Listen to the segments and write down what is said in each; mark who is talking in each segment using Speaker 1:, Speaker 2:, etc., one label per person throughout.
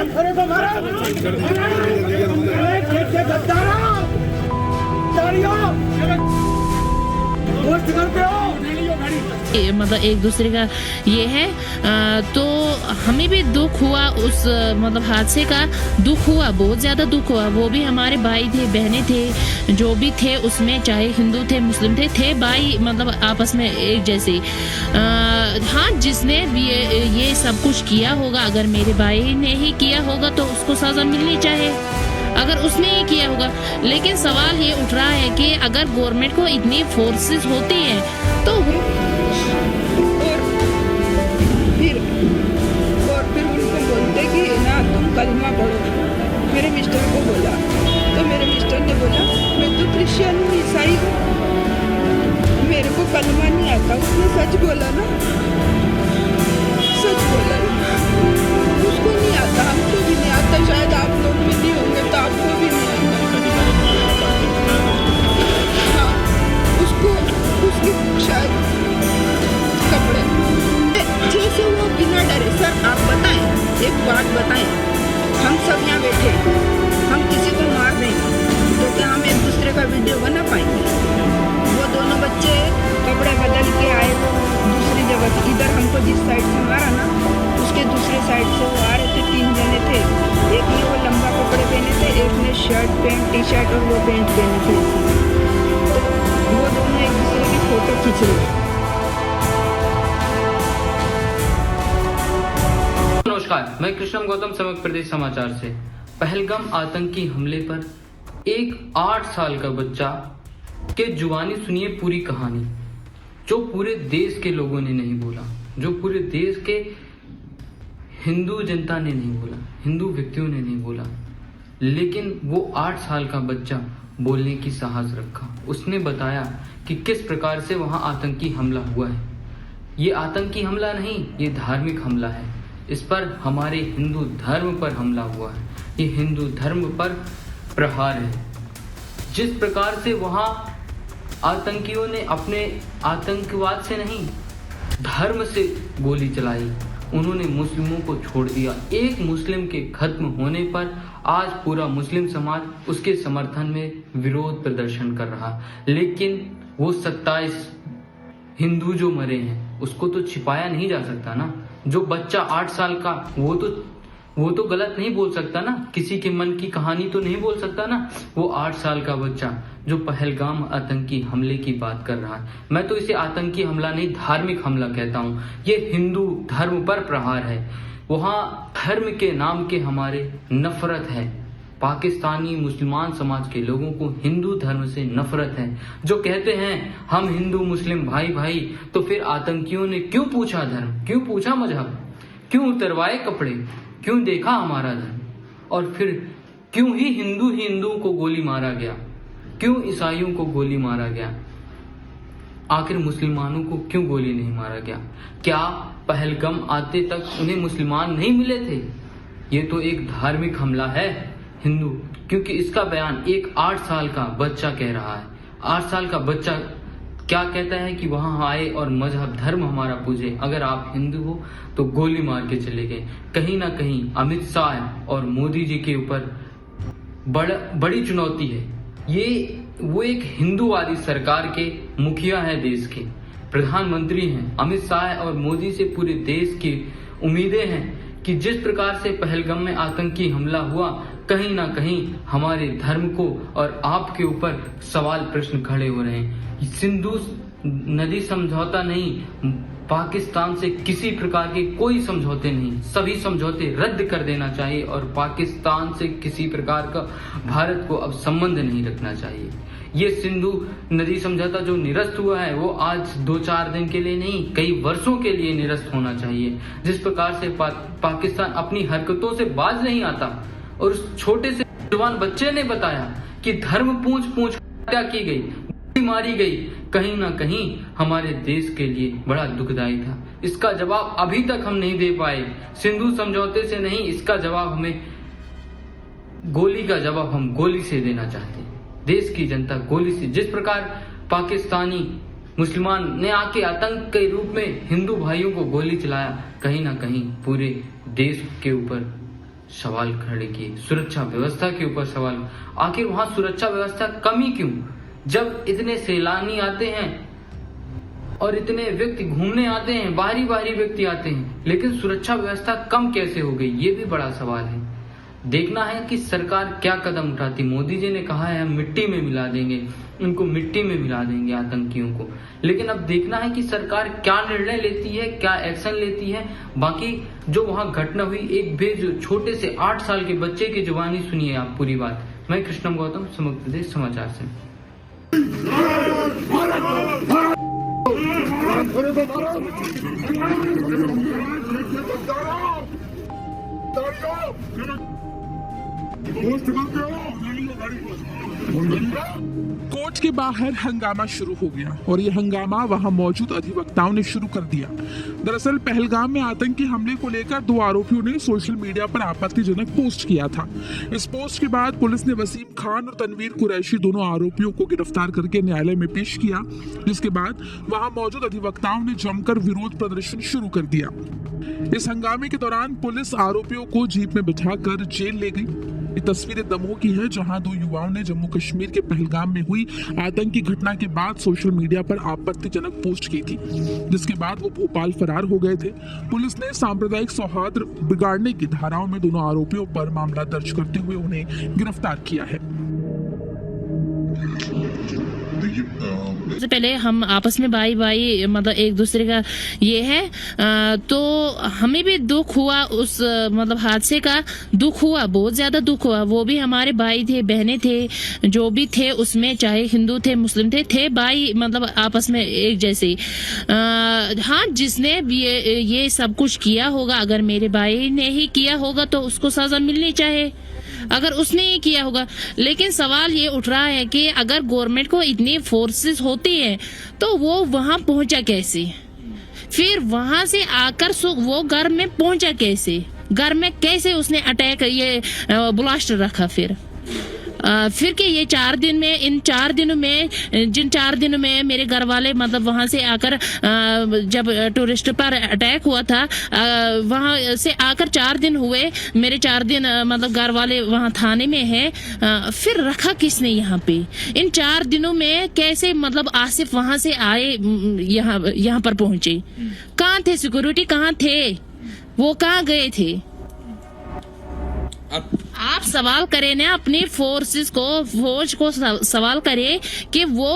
Speaker 1: खड़े को मारा
Speaker 2: मतलब एक दूसरे का ये है। तो हमें भी दुख हुआ, उस मतलब हादसे का दुख हुआ, बहुत ज़्यादा दुख हुआ। वो भी हमारे भाई थे, बहनें थे, जो भी थे उसमें, चाहे हिंदू थे मुस्लिम थे भाई, मतलब आपस में एक जैसे। हाँ, जिसने भी ये सब कुछ किया होगा, अगर मेरे भाई ने ही किया होगा तो उसको सज़ा मिलनी चाहिए, अगर उसने ही किया होगा। लेकिन सवाल ये उठ रहा है कि अगर गवर्नमेंट को इतनी फोर्सेस होती हैं तो
Speaker 3: फिर उनको बोलते कि ना तुम कलमा पढ़ो। मेरे मिस्टर को बोला तो मेरे मिस्टर ने बोला मैं तो क्रिश्चियन हूँ, ईसाई हूँ, मेरे को कलमा नहीं आता। उसने सच बोला ना, सच बोला ना, उसको नहीं आता, हमको भी नहीं आता, शायद आप लोग में नहीं होंगे तो आपको भी नहीं आता। हाँ, उसको उसके शायद कपड़े जैसे वो बिना डरे। सर आप बताएं, एक बात बताएं, हम सब यहाँ बैठे, हम किसी को मार देंगे तो क्या हम एक दूसरे का वीडियो बना पाएंगे? वो दोनों बच्चे कपड़े बदल के आए दूसरी जगह से, इधर हमको जिस साइड से मारा ना उसके दूसरे साइड से वो आ रहे थे। 3 जने थे, एक ने वो लंबा कपड़े पहने थे, एक ने शर्ट पैंट टी शर्ट और वो पैंट पहने थे। तो वो दोनों एक दूसरे की फोटो खींच रहे थे।
Speaker 4: नमस्कार, मैं कृष्णम गौतम, समग्र प्रदेश समाचार से। पहलगाम आतंकी हमले पर एक 8 साल का बच्चा के जुबानी सुनिए पूरी कहानी, जो पूरे देश के लोगों ने नहीं बोला, जो पूरे देश के हिंदू जनता ने नहीं बोला, हिंदू व्यक्तियों ने नहीं बोला, लेकिन वो 8 साल का बच्चा बोलने की साहस रखा। उसने बताया कि किस प्रकार से वहां आतंकी हमला हुआ है। ये आतंकी हमला नहीं, ये धार्मिक हमला है। इस पर हमारे हिंदू धर्म पर हमला हुआ है, ये हिंदू धर्म पर प्रहार है। जिस प्रकार से वहां आतंकियों ने अपने आतंकवाद से नहीं, धर्म से गोली चलाई, उन्होंने मुस्लिमों को छोड़ दिया। एक मुस्लिम के खत्म होने पर आज पूरा मुस्लिम समाज उसके समर्थन में विरोध प्रदर्शन कर रहा, लेकिन वो 27 हिंदू जो मरे हैं उसको तो छिपाया नहीं जा सकता ना। जो बच्चा 8 साल का, वो तो गलत नहीं बोल सकता ना, किसी के मन की कहानी तो नहीं बोल सकता ना। वो 8 साल का बच्चा जो पहलगाम आतंकी हमले की बात कर रहा है, मैं तो इसे आतंकी हमला नहीं, धार्मिक हमला कहता हूँ। ये हिंदू धर्म पर प्रहार है। वहां धर्म के नाम के हमारे नफरत है। पाकिस्तानी मुसलमान समाज के लोगों को हिंदू धर्म से नफरत है। जो कहते हैं हम हिंदू मुस्लिम भाई भाई, तो फिर आतंकियों ने क्यों पूछा धर्म, क्यों पूछा मजहब, क्यों उतरवाए कपड़े, क्यों देखा हमारा धर्म, और फिर क्यों ही हिंदुओं को गोली मारा गया, क्यों ईसाइयों को गोली मारा गया, आखिर मुसलमानों को क्यों गोली नहीं मारा गया? क्या पहलगाम आते तक उन्हें मुसलमान नहीं मिले थे? ये तो एक धार्मिक हमला है हिंदू, क्योंकि इसका बयान एक 8 साल का बच्चा कह रहा है। 8 साल का बच्चा क्या कहता है कि वहां आए और मजहब धर्म हमारा पूजे, अगर आप हिंदू हो तो गोली मार के चले गए। कहीं ना कहीं अमित शाह और मोदी जी के ऊपर बड़ी चुनौती है। ये वो एक हिंदूवादी सरकार के मुखिया है, देश के प्रधानमंत्री हैं। अमित शाह और मोदी से पूरे देश की उम्मीदें हैं कि जिस प्रकार से पहलगाम में आतंकी हमला हुआ, कहीं ना कहीं हमारे धर्म को और आपके ऊपर सवाल प्रश्न खड़े हो रहे हैं। सिंधु नदी समझौता नहीं, पाकिस्तान से किसी प्रकार के कोई समझौते नहीं, सभी समझौते रद्द कर देना चाहिए और पाकिस्तान से किसी प्रकार का भारत को अब संबंध नहीं रखना चाहिए। ये सिंधु नदी समझौता जो निरस्त हुआ है वो आज 2-4 दिन के लिए नहीं, कई वर्षों के लिए निरस्त होना चाहिए। जिस प्रकार से पाकिस्तान अपनी हरकतों से बाज नहीं आता और उस छोटे से जवान बच्चे ने बताया कि धर्म पूछ हत्या की गई, गोली मारी गई, कहीं ना कहीं हमारे देश के लिए बड़ा दुखदायी था। इसका जवाब अभी तक हम नहीं दे पाए, सिंधु समझौते से नहीं, इसका जवाब हमें गोली का जवाब हम गोली से देना चाहते हैं। देश की जनता गोली से, जिस प्रकार पाकिस्तानी मुसलमान ने आके आतंक के रूप में हिंदू भाइयों को गोली चलाया, कहीं ना कहीं पूरे देश के ऊपर सवाल खड़े किए, सुरक्षा व्यवस्था के ऊपर सवाल। आखिर वहां सुरक्षा व्यवस्था कमी क्यों, जब इतने सैलानी आते हैं और इतने व्यक्ति घूमने आते हैं, बाहरी व्यक्ति आते हैं, लेकिन सुरक्षा व्यवस्था कम कैसे हो गई, ये भी बड़ा सवाल है। देखना है कि सरकार क्या कदम उठाती। मोदी जी ने कहा है हम मिट्टी में मिला देंगे, उनको मिट्टी में मिला देंगे आतंकियों को, लेकिन अब देखना है कि सरकार क्या निर्णय लेती है, क्या एक्शन लेती है। बाकी जो वहां घटना हुई, एक बेज छोटे से 8 साल के बच्चे की जुबानी सुनिए आप पूरी बात। मैं कृष्णम गौतम, समग्र प्रदेश समाचार से।
Speaker 1: कोर्ट के बाहर हंगामा शुरू हो गया और ये हंगामा वहां मौजूद अधिवक्ताओं ने शुरू कर दिया। दरअसल पहलगाम में आतंकी हमले को लेकर 2 आरोपियों ने सोशल मीडिया पर आपत्तिजनक पोस्ट किया था। इस पोस्ट के बाद पुलिस ने वसीम खान और तनवीर कुरैशी दोनों आरोपियों को गिरफ्तार करके न्यायालय में पेश किया, जिसके बाद वहां मौजूद अधिवक्ताओं ने जमकर विरोध प्रदर्शन शुरू कर दिया। इस हंगामे के दौरान पुलिस आरोपियों को जीप में बिठाकर जेल ले गई। ये तस्वीरें दमोह की है, जहां 2 युवाओं ने जम्मू कश्मीर के पहलगाम में हुई आतंकी घटना के बाद सोशल मीडिया पर आपत्तिजनक पोस्ट की थी, जिसके बाद वो भोपाल फरार हो गए थे। पुलिस ने सांप्रदायिक सौहार्द बिगाड़ने की धाराओं में दोनों आरोपियों पर मामला दर्ज करते हुए उन्हें गिरफ्तार किया है।
Speaker 2: सबसे पहले हम आपस में भाई मतलब एक दूसरे का ये है, तो हमें भी दुख हुआ, उस मतलब हादसे का दुख हुआ, बहुत ज्यादा दुख हुआ। वो भी हमारे भाई थे, बहनें थे, जो भी थे उसमें, चाहे हिंदू थे मुस्लिम थे भाई, मतलब आपस में एक जैसे। हाँ, जिसने ये सब कुछ किया होगा, अगर मेरे भाई ने ही किया होगा तो उसको सजा मिलनी चाहिए, अगर उसने ये किया होगा। लेकिन सवाल ये उठ रहा है कि अगर गवर्नमेंट को इतनी फोर्सेस होती है तो वो वहां पहुंचा कैसे, फिर वहां से आकर वो घर में पहुंचा कैसे, घर में कैसे उसने अटैक ये ब्लास्ट रखा। फिर के ये 4 दिन में, इन 4 दिनों में, जिन 4 दिनों में मेरे घर वाले मतलब वहां से आकर जब टूरिस्ट पर अटैक हुआ था, वहां से आकर 4 दिन हुए, मेरे 4 दिन मतलब घर वाले वहां थाने में हैं। फिर रखा किसने यहाँ पे? इन 4 दिनों में कैसे मतलब आसिफ वहां से आए, यहाँ पर पहुंचे? कहाँ थे सिक्योरिटी, कहाँ थे वो, कहाँ गए थे? आप सवाल करें ना अपनी फौज को सवाल करें कि वो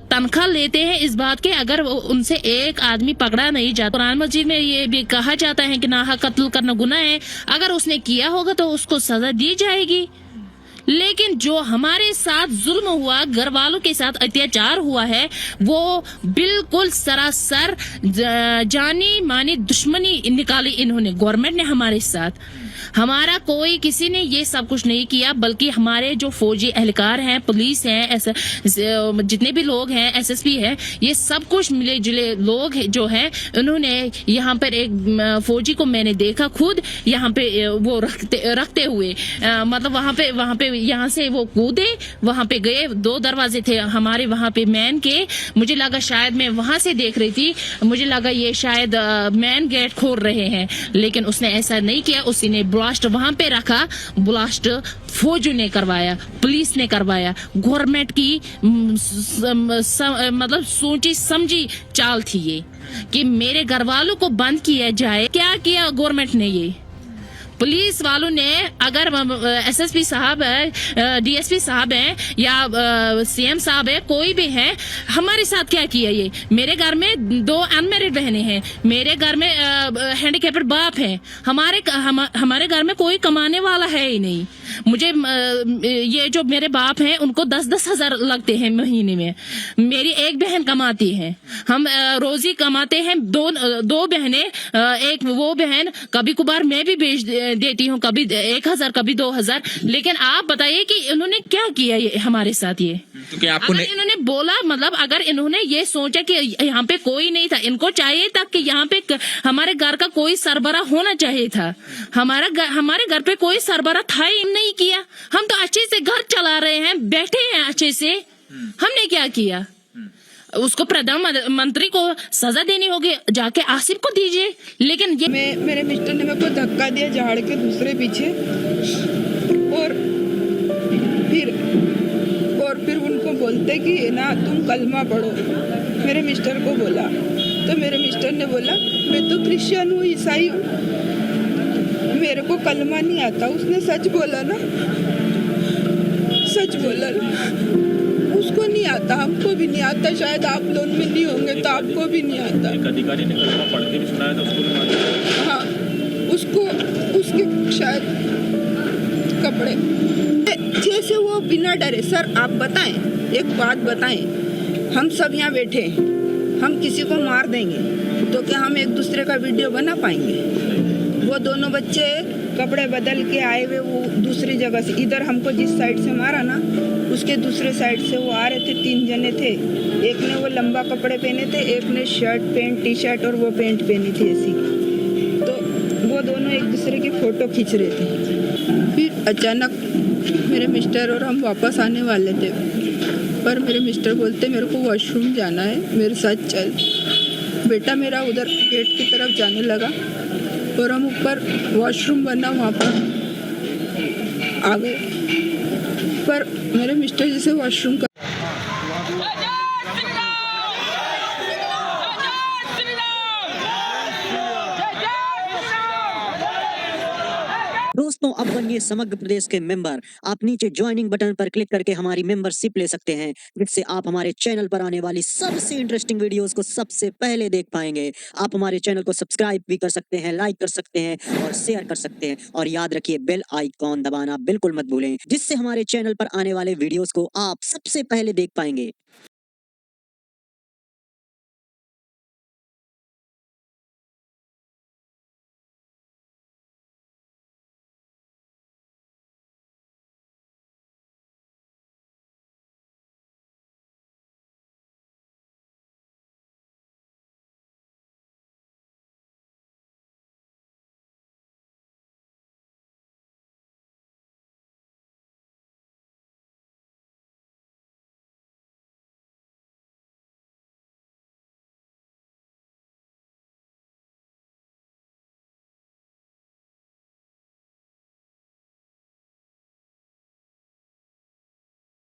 Speaker 2: तनख्वाह लेते हैं इस बात के, अगर उनसे एक आदमी पकड़ा नहीं जाता। कुरान मजीद में ये भी कहा जाता है कि नाहक कत्ल करना गुनाह है, अगर उसने किया होगा तो उसको सजा दी जाएगी। लेकिन जो हमारे साथ जुल्म हुआ, घर वालों के साथ अत्याचार हुआ है, वो बिल्कुल सरासर जानी मानी दुश्मनी निकाली इन्होंने, गवर्नमेंट ने हमारे साथ। हमारा कोई किसी ने ये सब कुछ नहीं किया, बल्कि हमारे जो फौजी एहलकार हैं, पुलिस हैं, जितने भी लोग हैं, एसएसपी है, ये सब कुछ मिले जुले लोग जो हैं, उन्होंने यहाँ पर एक फौजी को मैंने देखा खुद यहाँ पे वो रखते हुए, मतलब वहाँ पे यहाँ से वो कूदे, वहाँ पे गए, 2 दरवाजे थे हमारे वहाँ पे मैन के, मुझे लगा शायद मैं वहां से देख रही थी, मुझे लगा ये शायद मैन गेट खोल रहे हैं, लेकिन उसने ऐसा नहीं किया। उसी ने ब्लास्ट वहां पे रखा, ब्लास्ट फौज ने करवाया, पुलिस ने करवाया। गवर्नमेंट की मतलब सोची समझी चाल थी ये कि मेरे घर वालों को बंद किया जाए। क्या किया गवर्नमेंट ने? ये पुलिस वालों ने, अगर एसएसपी साहब है, डीएसपी साहब है या सीएम साहब है, कोई भी है, हमारे साथ क्या किया? ये मेरे घर में 2 अनमैरिड बहनें हैं, मेरे घर में हैंडीकैप्ड बाप है, हमारे घर में कोई कमाने वाला है ही नहीं। मुझे ये जो मेरे बाप हैं उनको 10-10 हजार लगते हैं महीने में, मेरी एक बहन कमाती है, हम रोजी कमाते हैं, 2 बहनें, एक वो बहन, कभी कभार मैं भी भेज देती हूँ, कभी 1000 कभी 2000। लेकिन आप बताइए कि इन्होंने क्या किया ये हमारे साथ? ये
Speaker 5: तो क्या आपको
Speaker 2: इन्होंने बोला, मतलब अगर इन्होंने ये सोचा कि यहाँ पे कोई नहीं था, इनको चाहिए था कि यहाँ पे हमारे घर का कोई सरबरा होना चाहिए था। हमारे घर पे कोई सरबरा था ही नहीं किया। हम तो अच्छे से घर चला रहे हैं, बैठे हैं अच्छे से, हमने क्या किया? उसको प्रधानमंत्री को सजा देनी होगी, जाके आसिफ को दीजिए। लेकिन ये
Speaker 3: मेरे मिस्टर ने मेरे को धक्का दिया झाड़ के दूसरे पीछे, और फिर उनको बोलते कि ना तुम कलमा पढ़ो, मेरे मिस्टर को बोला। तो मेरे मिस्टर ने बोला मैं तो क्रिश्चियन हूँ, ईसाई हूँ, मेरे को कलमा नहीं आता। उसने सच बोला ना, सच बोला ना। उसको नहीं आता, हमको भी नहीं आता, शायद आप लोग में नहीं होंगे तो आपको भी नहीं आता।
Speaker 5: एक अधिकारी ने कलमा पढ़ के भी सुनाया था, उसको भी मारा।
Speaker 3: हाँ, उसको उसके शायद कपड़े जैसे वो बिना डरे। सर आप बताएं, एक बात बताएं, हम सब यहाँ बैठे हैं, हम किसी को मार देंगे तो क्या हम एक दूसरे का वीडियो बना पाएंगे? वो दोनों बच्चे कपड़े बदल के आए हुए वो दूसरी जगह से, इधर हमको जिस साइड से मारा ना उसके दूसरे साइड से वो आ रहे थे। 3 जने थे, एक ने वो लंबा कपड़े पहने थे, एक ने शर्ट पैंट टी शर्ट और वो पैंट पहनी थी ऐसी। तो वो दोनों एक दूसरे की फोटो खींच रहे थे। फिर अचानक मेरे मिस्टर और हम वापस आने वाले थे, पर मेरे मिस्टर बोलते मेरे को वॉशरूम जाना है, मेरे साथ चल। बेटा मेरा उधर गेट की तरफ जाने लगा और हम ऊपर वॉशरूम बना वहाँ पर आ गए। पर मेरे मिस्टर जैसे वॉशरूम का
Speaker 6: दोस्तों अब बनिए समग्र प्रदेश के मेंबर। आप नीचे ज्वाइनिंग बटन पर क्लिक करके हमारी मेंबरशिप ले सकते हैं, जिससे आप हमारे चैनल पर आने वाली सबसे इंटरेस्टिंग वीडियोस को सबसे पहले देख पाएंगे। आप हमारे चैनल को सब्सक्राइब भी कर सकते हैं, लाइक कर सकते हैं और शेयर कर सकते हैं। और याद रखिए बेल आइकॉन दबाना बिल्कुल मत भूलें, जिससे हमारे चैनल पर आने वाले वीडियोस को आप सबसे पहले देख पाएंगे।